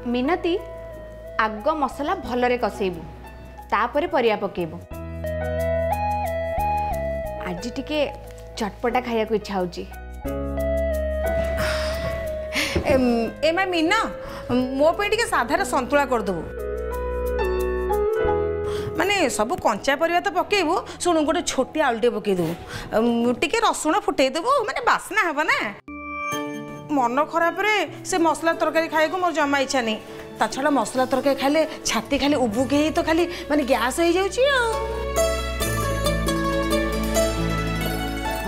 मिनती आग मसला भलरे कसैबू तापर परिया पकेबू। आज टिके चटपटा खाया को इच्छा होची। एमा मीना मो पे टिके साधार संतुला कर दबो। माने सब कंचा परिया तो पकेबू सुन गोटे छोटी आलुटे पके देबू टिके रसुण फुटे देबू माने बासना हबा ना। मन खराब रे से मसला तरकारी खाए को मोर जमा इच्छा नहीं। ता छड़ा मसला तरकारी खाले छाती खाली उबुके तो खाली माने गैस हो जाउची।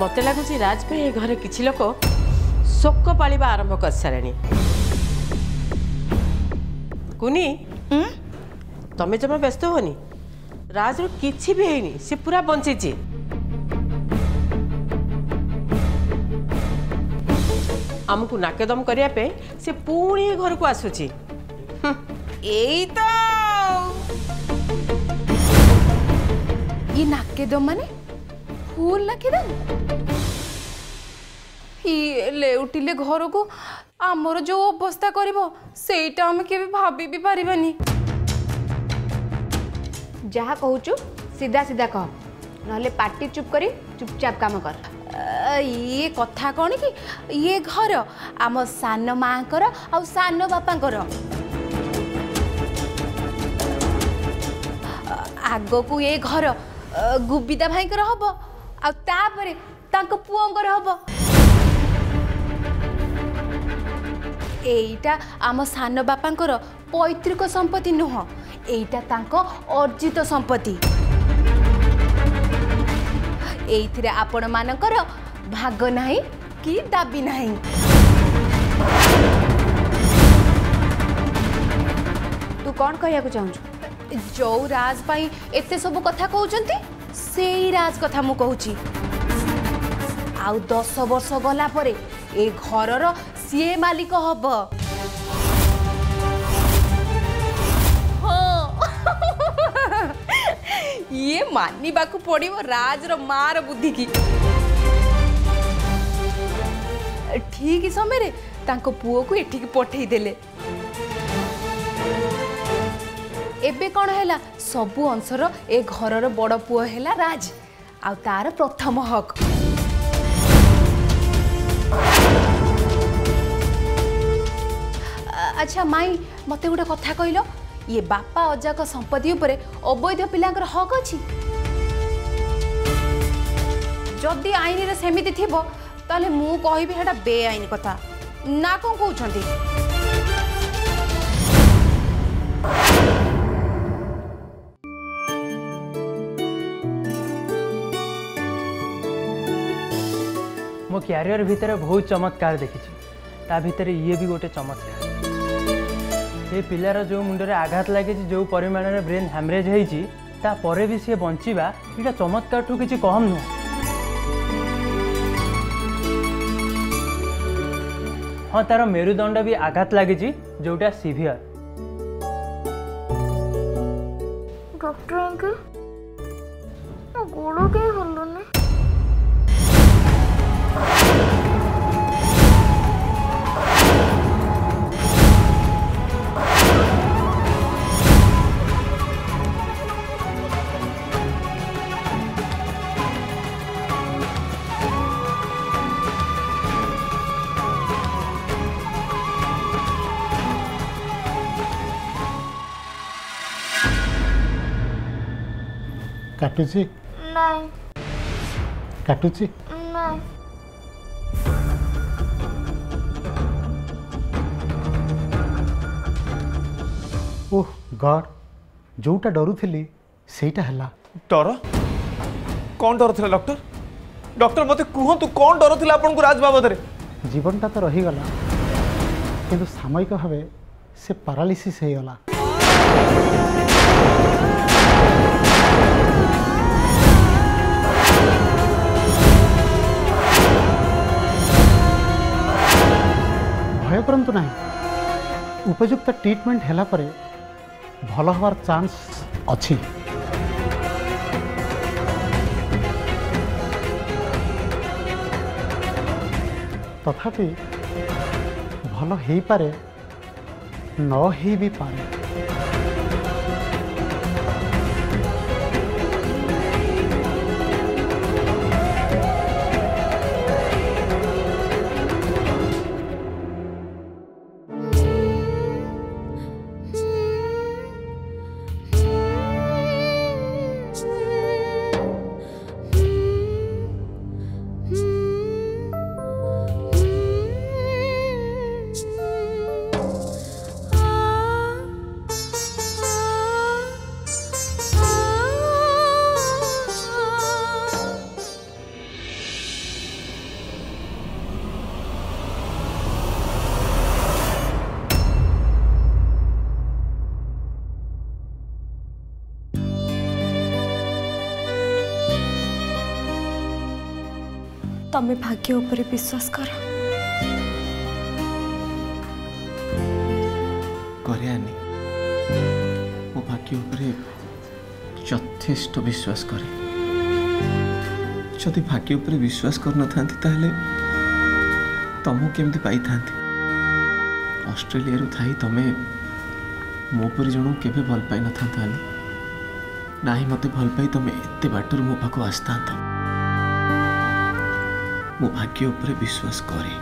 मते लगुच राज पे घरे किछि लोक शोक पालिबा आरंभ कर सारे। कुनी तमे जमा व्यस्त होनी राज किछि भी हैनी से पूरा बंची। आमको नाकेदम करिया पे से पुणी घर को आसुची। एई तो ये नाकेदम माने फूल नाकेदम ये लेउटिले घर को आमर जो अवस्था करिवो सेटा हम केबे भाबी भी पारिबानी। जहा कहूचु सीधा सीधा कह नहले पार्टी चुप करी चुपचाप काम कर। ये कथा कौन कि ये घर आम सान माँ आ सान बापा आग को ये घर गुबिदा भाई हम आ पुओंकर हम। एटा आम सान बापांकर पैतृक संपत्ति नुह एटा तांको अर्जित संपत्ति। एइथिरे आपण मानकर भाग नाही कि दाबी नाही। तू कौन कहिया को चाहूँ जो राज पाई एते सब कथा कहउचंती सेई राज कथा मु कहूची। आउ 10 वर्ष गला परे ए घरर सीए मालिक हब। ये मानी बाकू पड़िबो राज रो मार बुद्धि की। ठीक समय रे तांको पुओ को एठी पठेई देले। एबे कौन हैला सबु अंशर ए घरर बड़ पुओ हैला राज आ तार प्रथम हक। अच्छा माई मते गोटे कथा कहलो ये बापा अजाक संपत्ति उपरे अवैध पिलांकर हक अछि। जदि आईन रे सेमिति थिबो ताले मु कहिबि हेडा बेआईन कथा ना कोन कहउछंती। मो क्यारियर भितर बहुत चमत्कार देखी ता भितर ये भी गोटे चमत्कार। ये पिलार जो मुंडरे आघात लगे जो परिमाण में ब्रेन हैमरेज होती तापर भी सी बंचवा ये चमत्कार ठू किसी कम नुह। हाँ तार मेरुदंड भी आघात लगी जोटा सीवियर। डॉक्टर अंकल गोड़ के हलुनी। काटुची नहीं काटुची नहीं ओह गॉड जोटा डरुथिली सेटा हला। डर कौन डर थिला डॉक्टर? डॉक्टर मते कहतु कौन डर थिला आपन को राज बाबद रे? जीवनटा तो रही गला किंतु सामयिक भावे से पैरालिसिस हो गला। भय करंतु नहीं उपयुक्त ट्रीटमेंट हैला परे भल हवार चांस अच्छी। तथापि भल हो पारे न ही भी पारे। तमे भाग्य उपरे विश्वास कर। करे आनी मो भाग्य उपरे यथेष्ट विश्वास करे। जदि भाग्य उपरे विश्वास कर नथांती ताहले तमु केमती पाई थांती। ऑस्ट्रेलिया रु थाई तमे मो परि जणो केबे भल पाई नथांता आली। नाही मते भल पाई तमे एते बाटर मो पाखो आस्तांता। मो भाग्य उपरे विश्वास करे।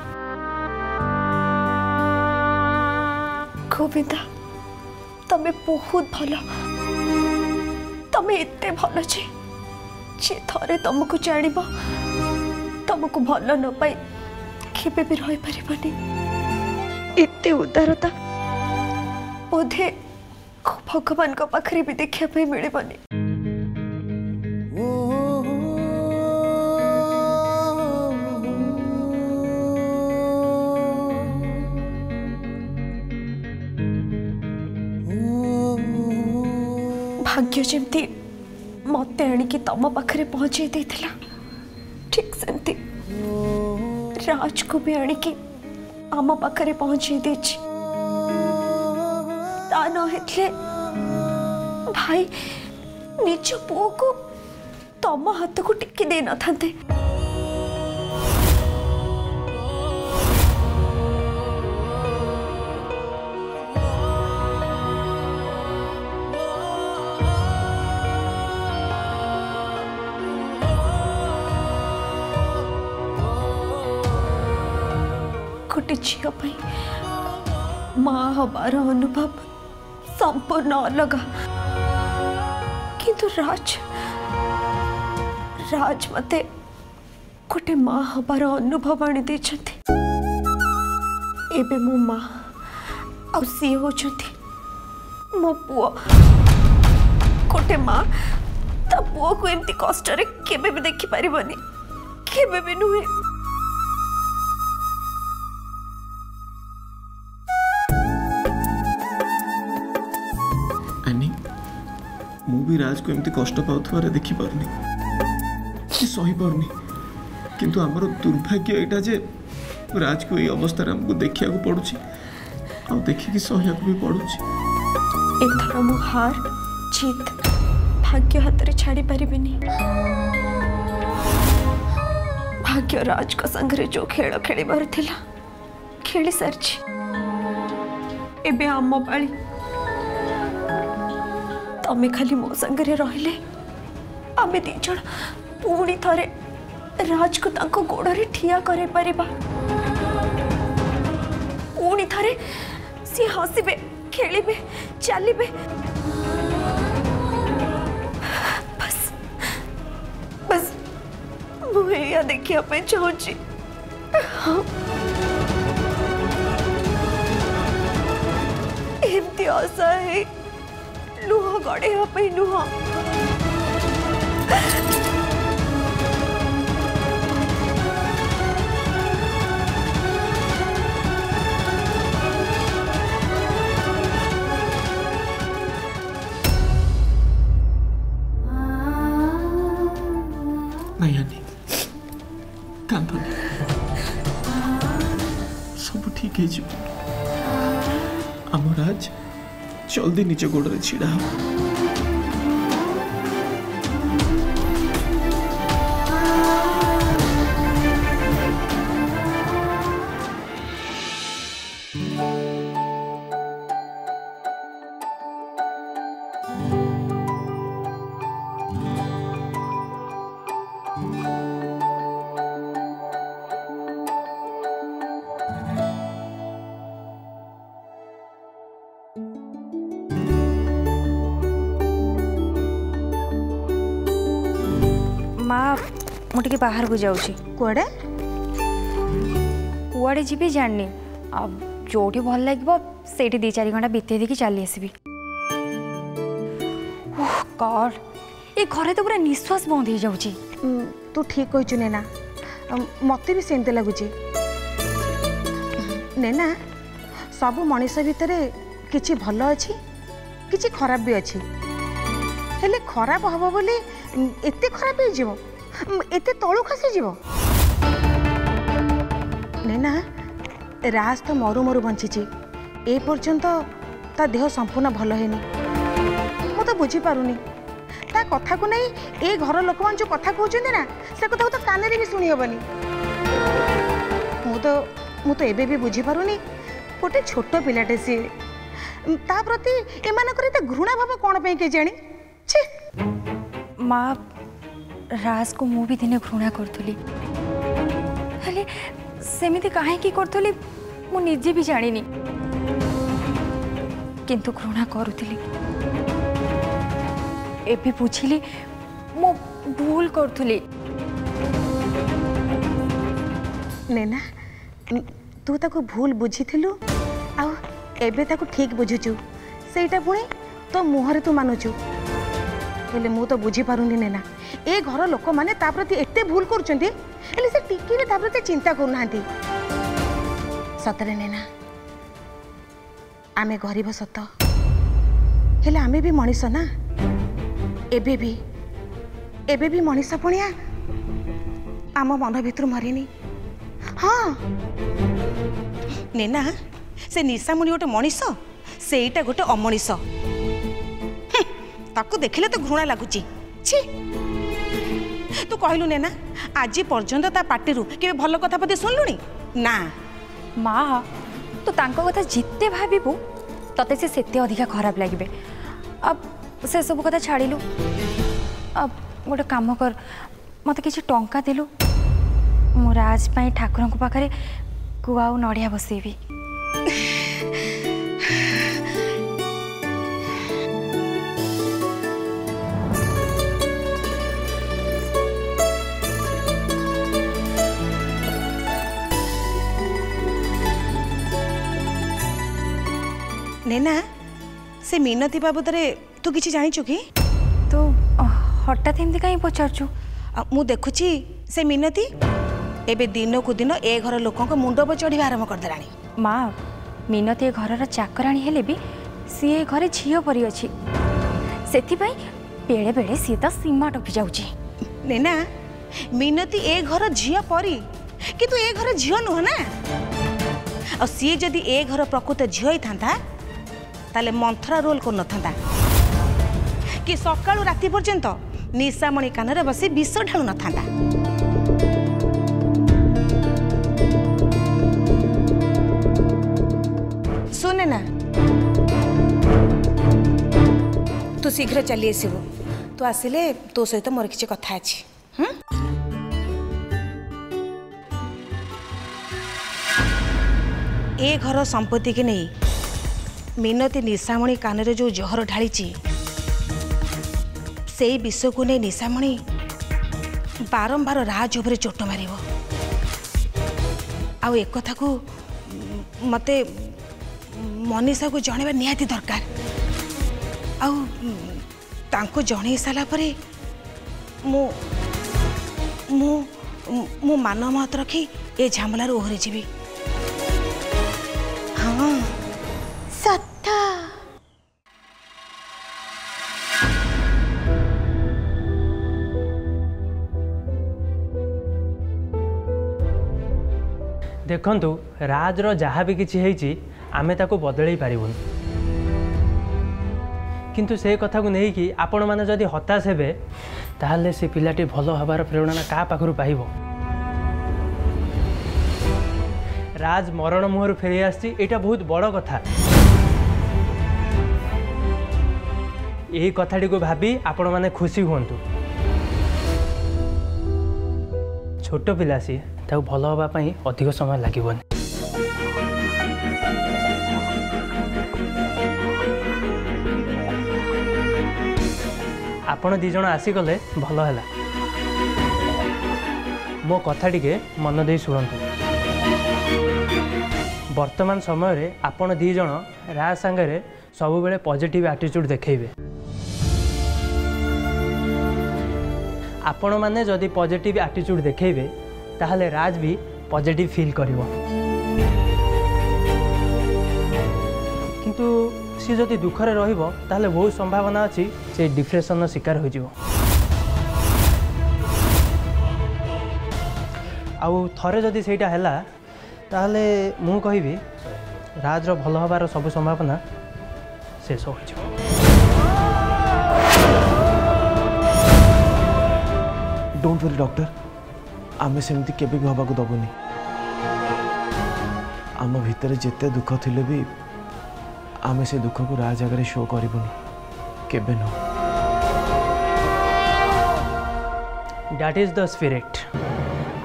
गोविंदा तमे बहुत भल। तमे एते भल जे थरे तुमको जानिब तुमको भल न पाई केबे भी रही परिबनी। एते उदारता बोधे भगवान को पाखरे भी देखिया पे मिलबनी। भाग्य जमती मत आणिकी तम पाखरे पहुंचे देथिला ठीक सेमती राज को भी आणिकी आम पाखरे पहुंचे देछि। ता न हेतले भाई निज पुओ को तम हाथ को टिकी दे न थांते। गोटे झील माँ हबार अनुभव संपूर्ण अलग। किंतु राज राज मते गोटे माँ हबार अनुभव आनी देछंती। एबे मो माँ आ सी होछंती मो पुओ। गोटे माँ ता पुओ को एमती कष्ट रे केबे भी देखि परिबनी, केबे भी नुहे। मु भी राज को एमती कष्ट पाउथवारे देखि पारनी कि सही पारनी। किंतु आमर दुर्भाग्य एटा जे राज को ये अवस्था हमको देखिया को पड़ुछि आ देखि कि सहिया को भी पड़ुछि। एथर मु हार जीत भाग्य हाथ रे छाड़ी परिबिनी। भाग्य राज को संगरे जो खेल खेलिबार थिला खेली सारछि। एबे आम पाली तमे खाली मो संगरे रहिले आमे दी जण पुणी थरे राज को तांको गोड़े ठिया करे परिबा। पुणी थरे सी हसिबे खेलिबे चलिबे। बस बस मुझे देखिया पे चाहूची। हाँ एमती आशा है लुह गड़े नुह। नहीं आनी कांदनी सब ठीक है। आम राज जल्दी निज गोड़े छिड़ा हो। माँ मुझे बाहर को जाऊँ कुआड़े कुआड़े जी जानी अब जोटी भल लगे से 2-4 घंटा बीते देखी चली आसबि गॉड ये घरे तो पूरा निश्वास बंद हो जाऊँ। तू ठीक कहचु नैना मत भी सेमती लगुच नैना सब मनीष भितर किछि भल अच्छी किछि खराब भी अच्छी हेले खराब हम बोली एते खराब हो जीवो एते तळु खसी जीवो नैना राज तो मरु मरु बंची ए पर्यंत ता देह संपूर्ण भल हैनी मु तो बुझी पारुनी ता कथा को नहीं ए घर लोक मान जो कथा कहउछन ना से कथा तो काने रे भी सुनी होबनी मु तो एबे भी बुझी पारुनी गोटे छोट पिलाटे सी ता प्रति एमान करे त घृणा भाव कोन पे के जानी छी माँ राज को मु भी दिने घृणा करथुली हले सेमिति काहे की करथुली मु निजे भी जानिनी किंतु घृणा करुथुली एबे बुझिली मु भूल करथुली। नैना तू ताको भूल बुझीथिलु आ एबे ताको ठीक बुझुचु सेटा पुणी तो मुहरे तू मानुचु हेले मु तो बुझी पारुनी नैना ए घर लोक माने ता प्रति एते भूल करचंती हेले से टिकी भी ता प्रति चिंता करनांती सतरे नैना आमे गरीब सत हेले आमे भी मनीष ना एबे भी मनीष पुणिया आम मन भितर मरिनी हाँ नैना से निशामुनि गोटे मनीष सेटा गोटे अमनीष ताको देखिले तो घृणा लगुची छी तू कहलु नैना आज पर्यंत ता पार्टी के भल कथा पदे सुनलुनी ना माँ तो तांको कथा जिते भाविबू तते से सेते अधिका खराब लगे अब से सब कथा छाड़िलु अब गोटे काम कर मत किसी टंका देलु मो राज पाई ठाकुर को पाखरे गुआ और नड़िया बसैबी नैना से मिनती बाबदरे तू किसी जानिचु कि तो हठात एमती कहीं पचारचु मु देखुची से मिनती एबे दिन को दिन ए घर लोक मुंड चढ़ी आरंभ कर देलानी माँ मिनती घर चाकराणी हेले भी सी ए घरे झील परी अच्छी से बेले बेले सी तो सीमा टपी जाऊँगी नैना मिनती ए घर झील परी कि तू ए घर झील नुह ना और सी जदि ए घर प्रकृत झील ही था ताले मंथरा रोल कर नथा कि सकाळु राति पर्यंत निशामणि कानरे बसी विष ढालु नथा सुने ना तू शीघ्र चली आसबु तू आसिले तो सहित मोर किछि कथा अछि ए घर संपत्ति के नहीं मिनती निशामणि कानरे जो जहर ढाली से विष को नहीं निशामणि बारंबार राज उपर चोट मार एक कथा को मते मनीषा को जणेबा निहाती दरकार आउ जणे सारा परे मु मान महत रखी ए झमेलार ओहरी जीवी हाँ सत्ता देखंतु राजर जहाँ भी किछि हेछि आमे ताको बदलई पारिबुन किंतु से कथा को नहीं कि आपण माने जदि हताश हेबे ताहले से पिलाटी भलो हबार प्रेरणा का पाखरु पाइबो राज मरण मुहर फेरी आसी एटा बहुत बड़ कथा यही कथाटी को भाबी आपण माने खुशी हुंतु छोट पिला सी ताऊ भलो हबा पई अधिक समय लागिबोनी आपण दी जण आसी गले भलो हैला मो कथा टिके मन दे शुणु। वर्तमान समय आपण दी जन राज सांगे सब बेले पॉजिटिव एटीट्यूड देखेबे। आपण माने जदि पॉजिटिव एटीट्यूड देखेबे ताहले राज भी पॉजिटिव फील करिवो। किंतु सी जदि दुखरे रहिबो ताहले बहुत संभावना अछि से डिप्रेशन शिकार हो जिवो। आउ थरे जदि सेटा हैला ताहले मु कहिबी राज रो भल हबार सब संभावना शेष हो जिवो। डोंट वरी डॉक्टर, आमे सेमती केबे भी हबाकू दबुनी। आम भितर जेते दुख थिले भी आमे से दुख को राज आगे शो करिबुनी केबे न। That is the spirit.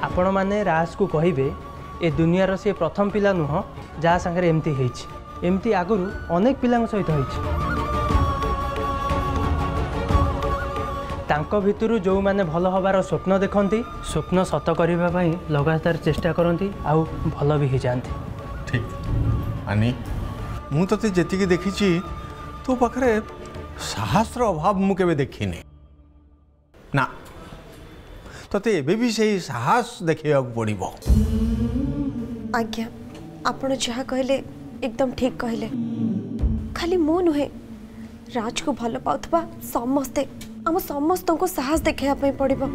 आपण माने राज को कहिबे ए दुनियार से प्रथम पिला नुह जहाँ संगे एमती होइछि। एमती आगुरु अनेक पिलांग सहित होइछि। तांको भितरु जो माने भल हबार स्वप्न देखती स्वप्न सत करबा पई लगातार चेष्टा करती आउ भल भी हो जाती। ठीक आनी मु तते जेतिकी देखिछि तो पाखरे साहस रो अभाव मु केबे देखिनी ना। तते एबे भी सही साहस देखियाक पड़िबो। आज्ञा आपण जहाँ कहले एकदम ठीक कहले। खाली मो नुहे राज को भल पाउथबा समस्ते आम समस्त को साहस देखा पड़िबो।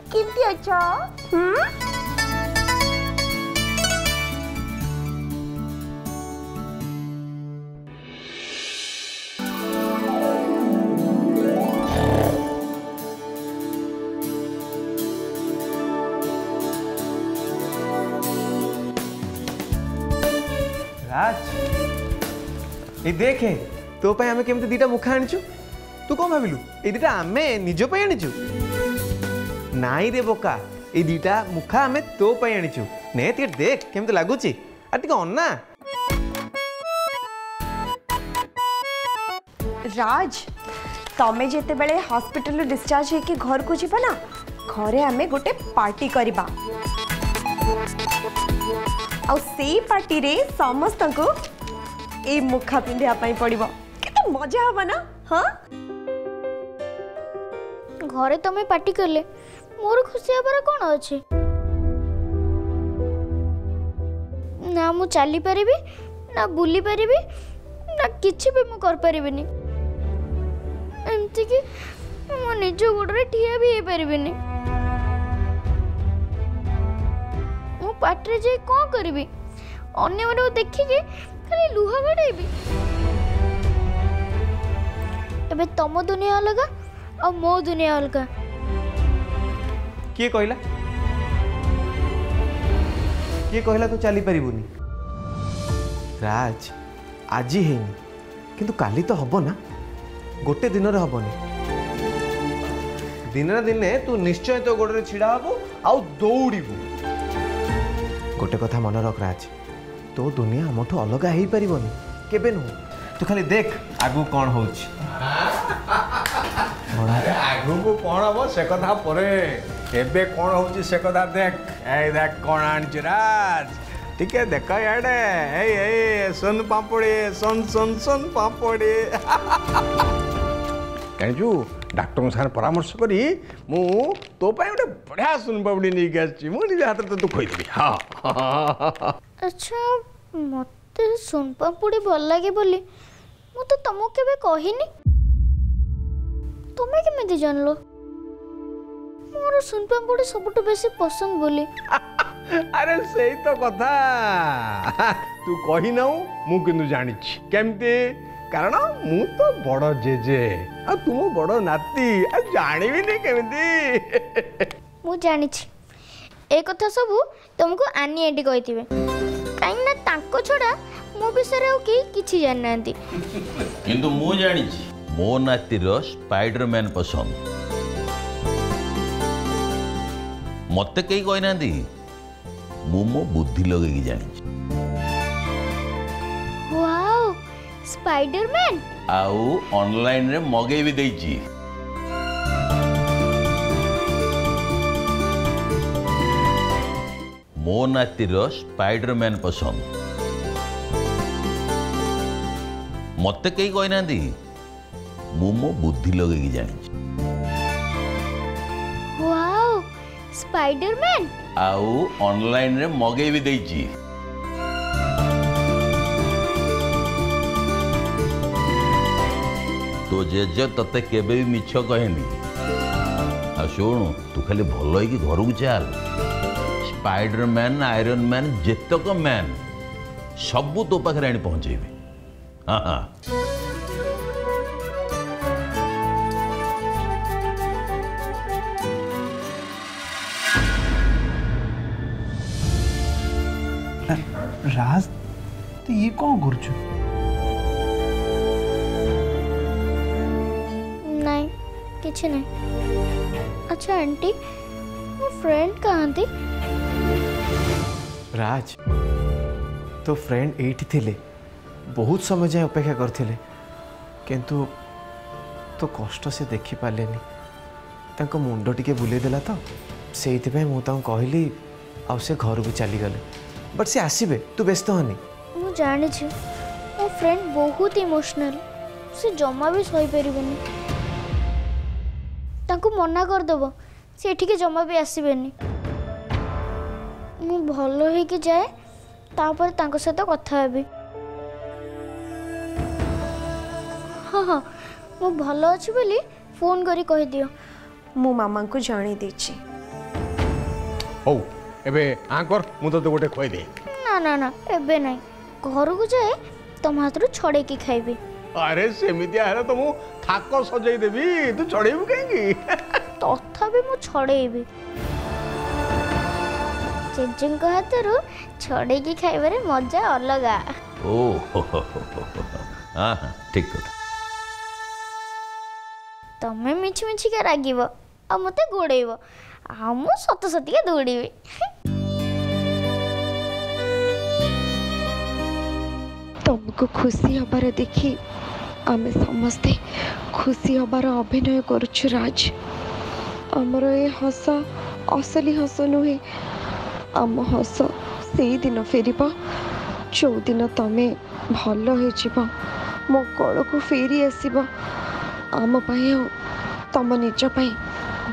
किंती अच्छा राज ए देखे तो पाई आमे केमते दीटा मुखा आनिचु। तू कौन भाविलु ए दीटा आमे निजो पाई आनिचु? नाई रे बोका, ए दीटा मुखा आमे तो पाई आनिचु। ने ती देख केमते लागुची आ टिके अन्ना। राज तमे जेते बेले हॉस्पिटल डिस्चार्ज होके घर को जीवा ना, घरे आमे गोटे पार्टी करिबा। और सेई पार्टी रे समस्त को ए मुखा पिंधिया पाई पड़िबो। केते मजा हबा ना। हां घरे तमे पार्टी करले मोर खुशी हबार कोन अछि ना। मु चली परिबी ना बुली परिबी ना किछि भी मु कर परिबिनी। एमती कि मो निज गोडरे ठिया भी हे परिबिनी। मु पार्टी जे कोन करबी अन्य माने देखि के खाली लुहा गड़ेबी। एबे तम दुनिया अलग और मो दुनिया अलग। किए कहला किए कहला तू चली परिबुनी? राज आज हेनी किंतु काली तो हबो ना, गोटे दिन रे हबोनी। दिन ना दिने तू निश्चय तो गोडरे छिड़ा हबो आउ दौड़ीबू। गोटे कथा मन रख राज, तो दुनिया हमठू अलग हो पारिबनी केबे नु। तू खाली देख आगु कौन होउछ। आगु को कौन हम से कथा परे एबे कौन होउछ से कथा देख। ए देख कौन आनछ राज टिके देख याडे। ए सुन पापड़ी सुन सुन सुन पापड़ी। कहजू डॉक्टर साथ परामर्श करी मु तो पाई गोटे बढ़िया सुन पापड़ी नहीं आसी मु निज हाथ तो खोई देबी। हां अच्छा मते सुन पापड़ी भल लागे बोली मु तो तुमको केबे कहिनी। तुमे केमिति जानलो मोर सुन पापड़ी सबटु बेसी पसंद बोली? अरे सही तो कथा तू कही ना मु किंतु जानी केमती कारण मु तो बड़ जेजे आ तुम बड़ नाती आ जानिबी नहीं केमिति मु जानी ए कथा सब तुमको आनी आंटी कही कहीं ना तांको छड़ा मो विषय किसी जान ना किंतु मु जानी मो नातीर स्पाइडरमैन पसंद मत कई कही ना मु मो बुद्धि लगे जानी वाओ स्पाइडरमैन आउ ऑनलाइन रे मगे भी देइची मो नातीर स्पाइडरमैन पसंद मत कई कही ना मु मो बुद्धि लगे जानी वाओ स्पाइडरमैन आउ ऑनलाइन रे मगे भी देइची तो जेजे तते केबे भी मिछ कहनी आ शुणु तू खाली भल होगी घर को चल स्पाइडरमैन आयरन मैन जेतक मैन सबू तो पाखे आनी पहुंचेबी हाँ हाँ राज तो ये कौन कर नहीं किसी नहीं अच्छा आंटी मो फ्रेंड कहाँ थी राज तो फ्रेंड एठी थिले बहुत समय जाए अपेक्षा करथिले किंतु तो कष्ट से देखि पालेनी तांको मुंडो टिके बुले देला तो सेइति पे मु तां कहली आ से घर को चली गले बट से आसीबे तू व्यस्त होनी मु जानी छी मो फ्रेंड बहुत इमोशनल से जमा भी सही परिबनी तांको मना कर दबो से एठी के जमा भी आसीबेनी मु भलो हे के जाए तापर तांको साथ कथा हेबी हाँ हाँ मु भलो अछि बोली फोन करी कहि दियो मो मामा को जानी देछि हो एबे आकर मु तो गोटे खोई दे ना ना ना एबे नहीं घर को जाए तुम हाथ रो छड़े की खाइबी अरे सेमितिया है तो मु थाक सजाई देबी तू चढ़ेबू कहीं तथापि मु छड़ेबी जेजेंक हाथ रो छड़े की खाइबारे मजा अलगा ओ हाँ हाँ ठीक कथा तमे मिछि मिछि के रागिबो आ मते गोड़ेबो आ मु सत सतिके दौड़ीबी तुमको खुशी हबार देखी आमे समस्ते खुशी हबार अभिनय करुछु राज आमर ए हस असली हस नुहे आम हस से दिन फेरिबा जो दिन तमे भल हो जिबा मो कोल को फेरी आसीबा आम पाई तम निज पाई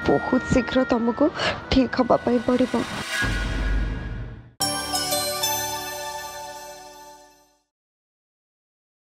बहुत शीघ्र तुमको ठीक हवा पाई पड़िबा